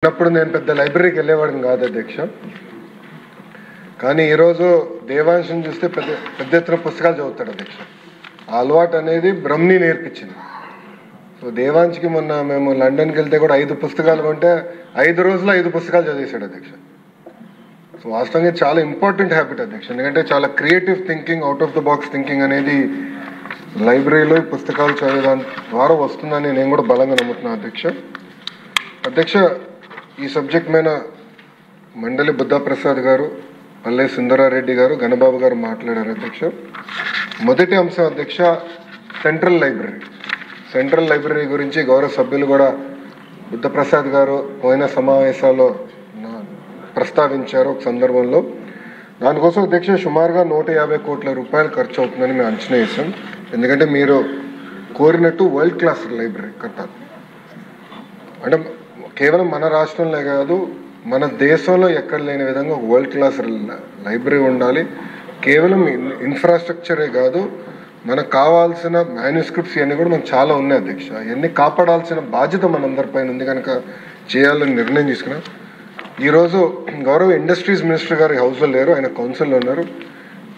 చిన్నప్పుడు నేను పెద్ద లైబ్రరీకి వెళ్ళేవాడిని కాదు అధ్యక్ష. కానీ ఈరోజు దేవాంశం చూస్తే పెద్ద ఎత్తున పుస్తకాలు చదువుతాడు అధ్యక్ష. ఆ అలవాటు అనేది బ్రహ్మని నేర్పించింది. సో దేవాంశ్కి మొన్న మేము లండన్కి వెళ్తే కూడా 5 పుస్తకాలు కొంటే 5 రోజుల్లో 5 పుస్తకాలు చదివేశాడు అధ్యక్ష. సో వాస్తవంగా చాలా ఇంపార్టెంట్ హ్యాబిట్ అధ్యక్ష. ఎందుకంటే చాలా creative thinking, out of the box thinking అనేది లైబ్రరీలో పుస్తకాలు చదివేదాని ద్వారా వస్తుందని నేను కూడా బలంగా నమ్ముతున్నాను అధ్యక్ష. అధ్యక్ష, ఈ సబ్జెక్ట్ మీద మండలి బుద్ధప్రసాద్ గారు, పల్లె సుందరారెడ్డి గారు, గణబాబు గారు మాట్లాడారు అధ్యక్ష. మొదటి అంశం అధ్యక్ష, సెంట్రల్ లైబ్రరీ గురించి గౌరవ సభ్యులు కూడా బుద్ధప్రసాద్ గారు పోయిన సమావేశాల్లో ప్రస్తావించారు ఒక సందర్భంలో. దానికోసం అధ్యక్ష సుమారుగా 150 కోట్ల రూపాయలు ఖర్చు అవుతుందని మేము అంచనా వేసాం. ఎందుకంటే మీరు కోరినట్టు వరల్డ్ క్లాస్ లైబ్రరీ కట్టాలి. అంటే కేవలం మన రాష్ట్రంలో కాదు, మన దేశంలో ఎక్కడ లేని విధంగా ఒక వరల్డ్ క్లాస్ లైబ్రరీ ఉండాలి. కేవలం ఇన్ఫ్రాస్ట్రక్చరే కాదు, మనకు కావాల్సిన మ్యాన్యుస్క్రిప్ట్స్ ఇవన్నీ కూడా మనకు చాలా ఉన్నాయి అధ్యక్ష. ఇవన్నీ కాపాడాల్సిన బాధ్యత మనందరిపైన ఉంది కనుక చేయాలని నిర్ణయం తీసుకున్నాం. ఈరోజు గౌరవ ఇండస్ట్రీస్ మినిస్టర్ గారు హౌస్లో లేరు, ఆయన కౌన్సిల్లో ఉన్నారు.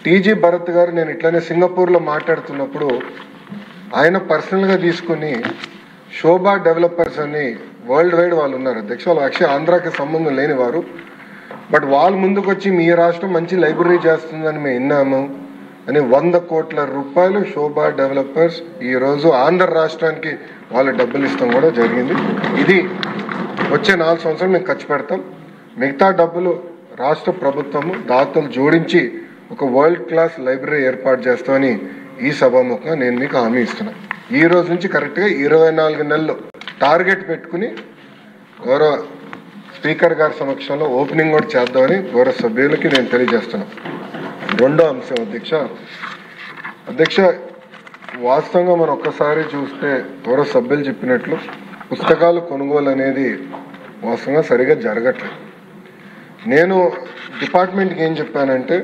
టీజీ భరత్ గారు నేను ఇట్లానే సింగపూర్లో మాట్లాడుతున్నప్పుడు ఆయన పర్సనల్గా తీసుకుని శోభా డెవలపర్స్ అని వరల్డ్ వైడ్ వాళ్ళు ఉన్నారు అధ్యక్ష. వాళ్ళు యాక్చువల్లీ ఆంధ్రాకి సంబంధం లేని వారు. బట్ వాళ్ళు ముందుకు వచ్చి మీ రాష్ట్రం మంచి లైబ్రరీ చేస్తుందని మేము విన్నాము అని 100 కోట్ల రూపాయలు శోభా డెవలపర్స్ ఈరోజు ఆంధ్ర రాష్ట్రానికి వాళ్ళు డబ్బులు ఇస్తాం కూడా జరిగింది. ఇది వచ్చే 4 సంవత్సరాలు మేము ఖర్చు పెడతాం. మిగతా డబ్బులు రాష్ట్ర ప్రభుత్వము దాతలు జోడించి ఒక వరల్డ్ క్లాస్ లైబ్రరీ ఏర్పాటు చేస్తామని ఈ సభాముఖంగా నేను మీకు హామీ ఇస్తున్నాను. ఈ రోజు నుంచి కరెక్ట్గా 24 నెలలు టార్గెట్ పెట్టుకుని గౌరవ స్పీకర్ గారి సమక్షంలో ఓపెనింగ్ కూడా చేద్దామని గౌరవ సభ్యులకి నేను తెలియజేస్తున్నాను. రెండో అంశం అధ్యక్ష, వాస్తవంగా మనం ఒక్కసారి చూస్తే గౌరవ సభ్యులు చెప్పినట్లు పుస్తకాలు కొనుగోలు అనేది వాస్తవంగా సరిగా జరగట్లేదు. నేను డిపార్ట్మెంట్కి ఏం చెప్పానంటే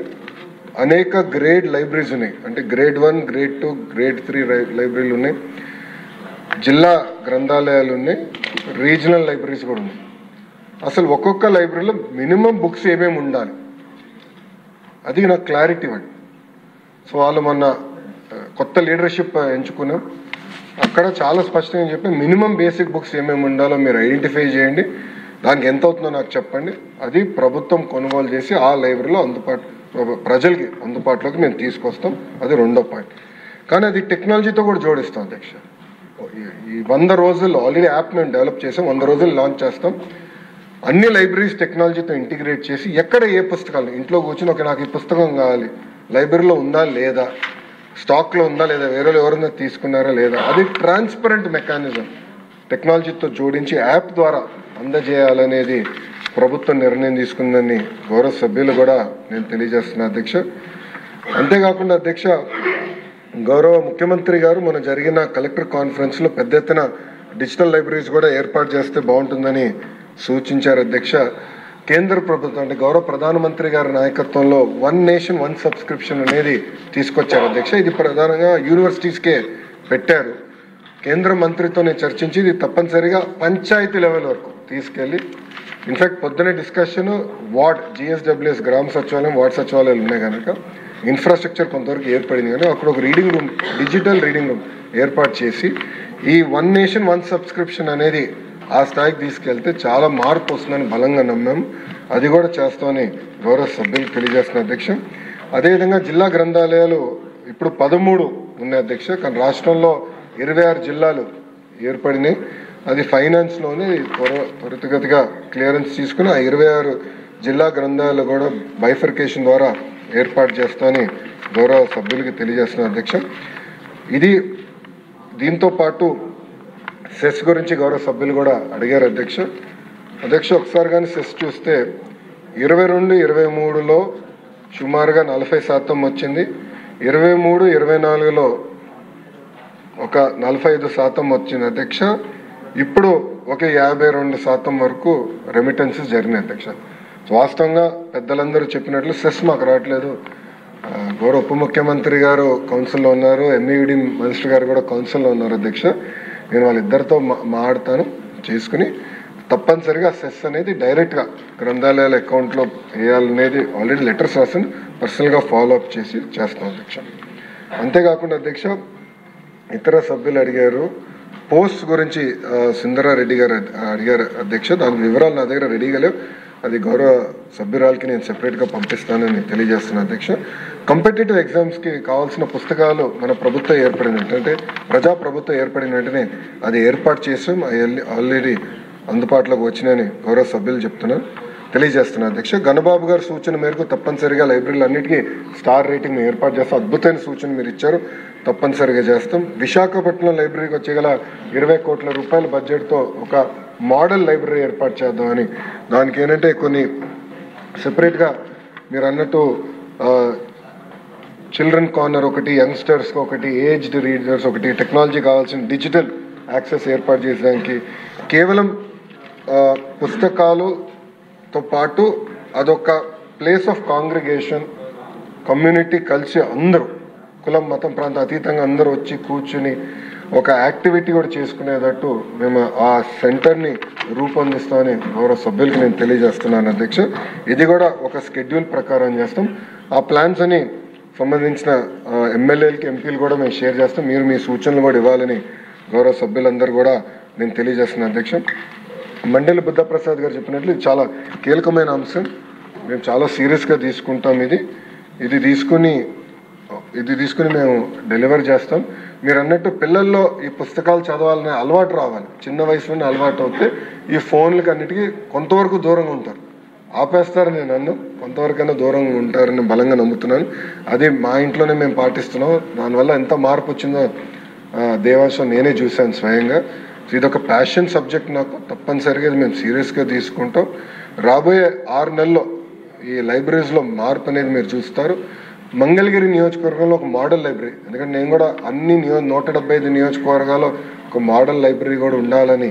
అనేక గ్రేడ్ లైబ్రరీస్ ఉన్నాయి. అంటే గ్రేడ్ 1, గ్రేడ్ 2, గ్రేడ్ 3 లైబ్రరీలు ఉన్నాయి, జిల్లా గ్రంథాలయాలు ఉన్నాయి, రీజనల్ లైబ్రరీస్ కూడా ఉన్నాయి. అసలు ఒక్కొక్క లైబ్రరీలో మినిమం బుక్స్ ఏమేమి ఉండాలి అది నాకు క్లారిటీ ఇవ్వండి. సో వాళ్ళు మొన్న కొత్త లీడర్షిప్ ఎంచుకున్నాం, అక్కడ చాలా స్పష్టంగా చెప్పి మినిమం బేసిక్ బుక్స్ ఏమేమి ఉండాలో మీరు ఐడెంటిఫై చేయండి, దానికి ఎంత అవుతుందో నాకు చెప్పండి, అది ప్రభుత్వం కొనుగోలు చేసి ఆ లైబ్రరీలో ప్రజలకి అందుబాటులోకి మేము తీసుకొస్తాం. అది రెండో పాయింట్. కానీ అది టెక్నాలజీతో కూడా జోడిస్తాం అధ్యక్ష. ఈ 100 రోజుల్లో ఆల్రెడీ యాప్ మేము డెవలప్ చేసాం, 100 రోజులు లాంచ్ చేస్తాం. అన్ని లైబ్రరీస్ టెక్నాలజీతో ఇంటిగ్రేట్ చేసి ఎక్కడ ఏ పుస్తకాలు ఇంట్లో కూర్చొని ఒక నాకు ఈ పుస్తకం కావాలి, లైబ్రరీలో ఉందా లేదా, స్టాక్లో ఉందా లేదా, వేరే ఎవరైనా తీసుకున్నారా లేదా, అది ట్రాన్స్పరెంట్ మెకానిజం టెక్నాలజీతో జోడించి యాప్ ద్వారా అందజేయాలనేది ప్రభుత్వం నిర్ణయం తీసుకుందని గౌరవ సభ్యులు కూడా నేను తెలియజేస్తున్నా అధ్యక్ష. అంతేకాకుండా అధ్యక్ష, గౌరవ ముఖ్యమంత్రి గారు మొన్న జరిగిన కలెక్టర్ కాన్ఫరెన్స్లో పెద్ద ఎత్తున డిజిటల్ లైబ్రరీస్ కూడా ఏర్పాటు చేస్తే బాగుంటుందని సూచించారు అధ్యక్ష. కేంద్ర ప్రభుత్వం అంటే గౌరవ ప్రధానమంత్రి గారి నాయకత్వంలో 1 నేషన్ 1 సబ్స్క్రిప్షన్ అనేది తీసుకొచ్చారు అధ్యక్ష. ఇది ప్రధానంగా యూనివర్సిటీస్కే పెట్టారు. కేంద్ర మంత్రితో నేను చర్చించి ఇది తప్పనిసరిగా పంచాయతీ లెవెల్ వరకు తీసుకెళ్ళి, ఇన్ఫాక్ట్ పొద్దునే డిస్కషన్ వార్డ్ GSWS గ్రామ సచివాలయం, వార్డ్ సచివాలయాలు ఉన్నాయి కనుక ఇన్ఫ్రాస్ట్రక్చర్ కొంతవరకు ఏర్పడింది కానీ అక్కడ ఒక reading room, digital reading room ఏర్పాటు చేసి ఈ 1 నేషన్ 1 సబ్స్క్రిప్షన్ అనేది ఆ స్థాయికి తీసుకెళ్తే చాలా మార్పు వస్తుందని బలంగా నమ్మాం. అది కూడా చేస్తామని గౌరవ సభ్యులకు తెలియజేస్తున్న అధ్యక్ష. అదేవిధంగా జిల్లా గ్రంథాలయాలు ఇప్పుడు 13 ఉన్నాయి అధ్యక్ష, కానీ రాష్ట్రంలో 26 జిల్లాలు ఏర్పడినాయి. అది ఫైనాన్స్లోనే త్వరితగతిగా క్లియరెన్స్ తీసుకుని ఆ 26 జిల్లా గ్రంథాలయాలు కూడా బైఫర్కేషన్ ద్వారా ఏర్పాటు చేస్తామని గౌరవ సభ్యులకి తెలియజేస్తున్న అధ్యక్ష. ఇది దీంతో పాటు సెస్ గురించి గౌరవ సభ్యులు కూడా అడిగారు అధ్యక్ష. ఒకసారి కానీ సెస్ చూస్తే 22-23లో సుమారుగా 40% వచ్చింది, 23-24లో ఒక 45% వచ్చింది అధ్యక్ష. ఇప్పుడు ఒక 52% వరకు రెమిటెన్సెస్ జరిగినాయి అధ్యక్ష. వాస్తవంగా పెద్దలందరూ చెప్పినట్లు సెస్ మాకు రావట్లేదు. గౌరవ ఉప ముఖ్యమంత్రి గారు కౌన్సిల్లో ఉన్నారు, MUD మినిస్టర్ గారు కూడా కౌన్సిల్లో ఉన్నారు అధ్యక్ష. నేను వాళ్ళిద్దరితో మాట్లాడతాను చేసుకుని తప్పనిసరిగా సెస్ అనేది డైరెక్ట్గా గ్రంథాలయాల అకౌంట్లో వేయాలనేది ఆల్రెడీ లెటర్స్ రాసి పర్సనల్గా ఫాలో అప్ చేస్తాం అధ్యక్ష. అంతేకాకుండా అధ్యక్ష ఇతర సభ్యులు అడిగారు పోస్ట్ గురించి, సుందరారెడ్డి గారు అడిగారు అధ్యక్ష. దాని వివరాలు నా దగ్గర రెడీగా లేవు, అది గౌరవ సభ్యురాలకి నేను సెపరేట్గా పంపిస్తానని తెలియజేస్తున్నాను అధ్యక్ష. కాంపిటేటివ్ ఎగ్జామ్స్కి కావాల్సిన పుస్తకాలు మన ప్రభుత్వం ఏర్పడిన అంటే ప్రజాప్రభుత్వం ఏర్పడిన వెంటనే అది ఏర్పాటు చేసాం, ఆల్రెడీ అందుబాటులోకి వచ్చినాయని గౌరవ సభ్యులు తెలియజేస్తున్నాను అధ్యక్ష. గణబాబు గారి సూచన మేరకు తప్పనిసరిగా లైబ్రరీలు అన్నిటికీ స్టార్ రేటింగ్ ఏర్పాటు చేస్తాం. అద్భుతమైన సూచన మీరు ఇచ్చారు, తప్పనిసరిగా చేస్తాం. విశాఖపట్నం లైబ్రరీకి వచ్చేగల 20 కోట్ల రూపాయల బడ్జెట్తో ఒక మోడల్ లైబ్రరీ ఏర్పాటు చేద్దామని, దానికి ఏంటంటే కొన్ని సెపరేట్గా మీరు అన్నట్టు చిల్డ్రన్ కార్నర్ ఒకటి, యంగ్స్టర్స్కి ఒకటి, ఏజ్డ్ రీడర్స్ ఒకటి, టెక్నాలజీ కావాల్సిన డిజిటల్ యాక్సెస్ ఏర్పాటు చేసేదానికి కేవలం పుస్తకాలుతో పాటు అదొక ప్లేస్ ఆఫ్ కాంగ్రిగేషన్, కమ్యూనిటీ కలిసి అందరూ కులం మతం ప్రాంతం అతీతంగా అందరూ వచ్చి కూర్చుని ఒక యాక్టివిటీ కూడా చేసుకునేటట్టు మేము ఆ సెంటర్ని రూపొందిస్తామని గౌరవ సభ్యులకి నేను తెలియజేస్తున్నాను అధ్యక్ష. ఇది కూడా ఒక స్కెడ్యూల్ ప్రకారం చేస్తాం. ఆ ప్లాన్స్ అని సంబంధించిన ఎమ్మెల్యేలకి ఎంపీలు కూడా మేము షేర్ చేస్తాం. మీరు మీ సూచనలు కూడా ఇవ్వాలని గౌరవ సభ్యులందరూ కూడా నేను తెలియజేస్తున్నాను అధ్యక్ష. మండలి బుద్ధప్రసాద్ గారు చెప్పినట్లు ఇది చాలా కీలకమైన అంశం, మేము చాలా సీరియస్గా తీసుకుంటాం. ఇది తీసుకుని మేము డెలివర్ చేస్తాం. మీరు అన్నట్టు పిల్లల్లో ఈ పుస్తకాలు చదవాలనే అలవాటు రావాలి. చిన్న వయసులోనే అలవాటు అవుతే ఈ ఫోన్లకి అన్నిటికీ కొంతవరకు దూరంగా ఉంటారు, ఆపేస్తారని నేను కొంతవరకైనా దూరంగా ఉంటారని బలంగా నమ్ముతున్నాను. అది మా ఇంట్లోనే మేము పాటిస్తున్నాం. దానివల్ల ఎంత మార్పు వచ్చిందో దేవాంశం నేనే చూశాను స్వయంగా. ఇది ఒక ప్యాషన్ సబ్జెక్ట్ నాకు, తప్పనిసరిగా మేము సీరియస్గా తీసుకుంటాం. రాబోయే 6 నెలల్లో ఈ లైబ్రరీస్లో మార్పు అనేది మీరు చూస్తారు. మంగళగిరి నియోజకవర్గంలో ఒక మోడల్ లైబ్రరీ, ఎందుకంటే నేను కూడా అన్ని 175 నియోజకవర్గాల్లో ఒక మోడల్ లైబ్రరీ కూడా ఉండాలని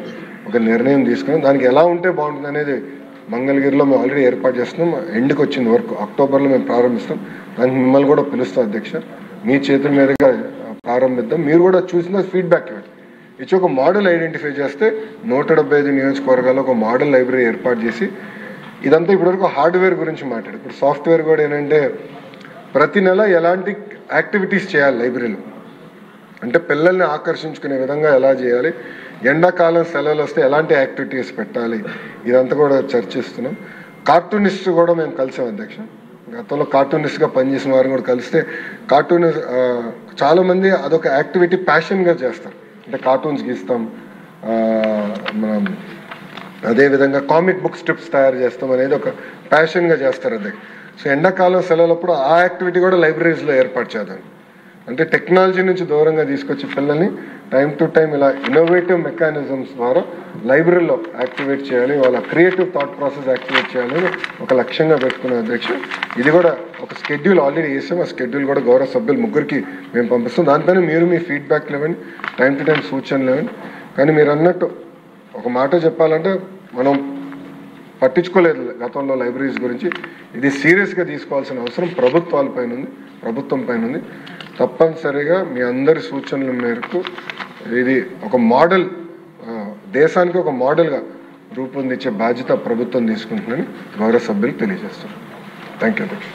ఒక నిర్ణయం తీసుకున్నాం. దానికి ఎలా ఉంటే బాగుంటుంది అనేది మంగళగిరిలో మేము ఆల్రెడీ ఏర్పాటు చేస్తున్నాం. ఎండ్కి వచ్చింది వర్క్, అక్టోబర్లో మేము ప్రారంభిస్తాం. దానికి మిమ్మల్ని కూడా పిలుస్తాం అధ్యక్ష, మీ చేతుల మీదుగా ప్రారంభిద్దాం. మీరు కూడా చూసిన ఫీడ్బ్యాక్ ఇవ్వండి. ఇచ్చి ఒక మోడల్ ఐడెంటిఫై చేస్తే 175 నియోజకవర్గాల్లో ఒక మోడల్ లైబ్రరీ ఏర్పాటు చేసి, ఇదంతా ఇప్పటివరకు హార్డ్వేర్ గురించి మాట్లాడు. ఇప్పుడు సాఫ్ట్వేర్ కూడా ఏంటంటే ప్రతి నెల ఎలాంటి యాక్టివిటీస్ చేయాలి లైబ్రరీలో, అంటే పిల్లల్ని ఆకర్షించుకునే విధంగా ఎలా చేయాలి, ఎండాకాలం సెలవులు వస్తే ఎలాంటి యాక్టివిటీస్ పెట్టాలి, ఇదంతా కూడా చర్చిస్తున్నాం. కార్టూనిస్ట్ కూడా మేము కలిసాం అధ్యక్ష. గతంలో కార్టూనిస్ట్గా పనిచేసిన వారిని కూడా కలిస్తే చాలామంది అదొక యాక్టివిటీ ప్యాషన్గా చేస్తారు. అంటే కార్టూన్స్ గీస్తాం, మనం అదేవిధంగా కామిక్ బుక్ స్ట్రిప్స్ తయారు చేస్తాం అనేది ఒక ప్యాషన్గా చేస్తారు అధ్యక్ష. సో ఎండాకాలం సెలవులప్పుడు ఆ యాక్టివిటీ కూడా లైబ్రరీస్లో ఏర్పాటు చేద్దాం. అంటే టెక్నాలజీ నుంచి దూరంగా తీసుకొచ్చి పిల్లల్ని టైం టు టైం ఇలా ఇన్నోవేటివ్ మెకానిజమ్స్ ద్వారా లైబ్రరీలో యాక్టివేట్ చేయాలి, వాళ్ళ క్రియేటివ్ థాట్ ప్రాసెస్ యాక్టివేట్ చేయాలని ఒక లక్ష్యంగా పెట్టుకున్న అధ్యక్ష. ఇది కూడా ఒక స్కెడ్యూల్ ఆల్రెడీ వేసాం. ఆ స్కెడ్యూల్ కూడా గౌరవ సభ్యులు 3కి మేము పంపిస్తాం. దానిపైన మీరు మీ ఫీడ్బ్యాక్ ఇవ్వండి, టైం టు టైం సూచనలు ఇవ్వండి. కానీ మీరు అన్నట్టు ఒక మాట చెప్పాలంటే మనం పట్టించుకోలేదు గతంలో లైబ్రరీస్ గురించి. ఇది సీరియస్గా తీసుకోవాల్సిన అవసరం ప్రభుత్వం పైన ఉంది. తప్పనిసరిగా మీ అందరి సూచనల మేరకు ఇది ఒక మోడల్, దేశానికి ఒక మోడల్గా రూపొందించే బాధ్యత ప్రభుత్వం తీసుకుంటుందని గౌరవ సభ్యులు తెలియజేస్తున్నారు. థ్యాంక్ యూ అధ్యక్ష.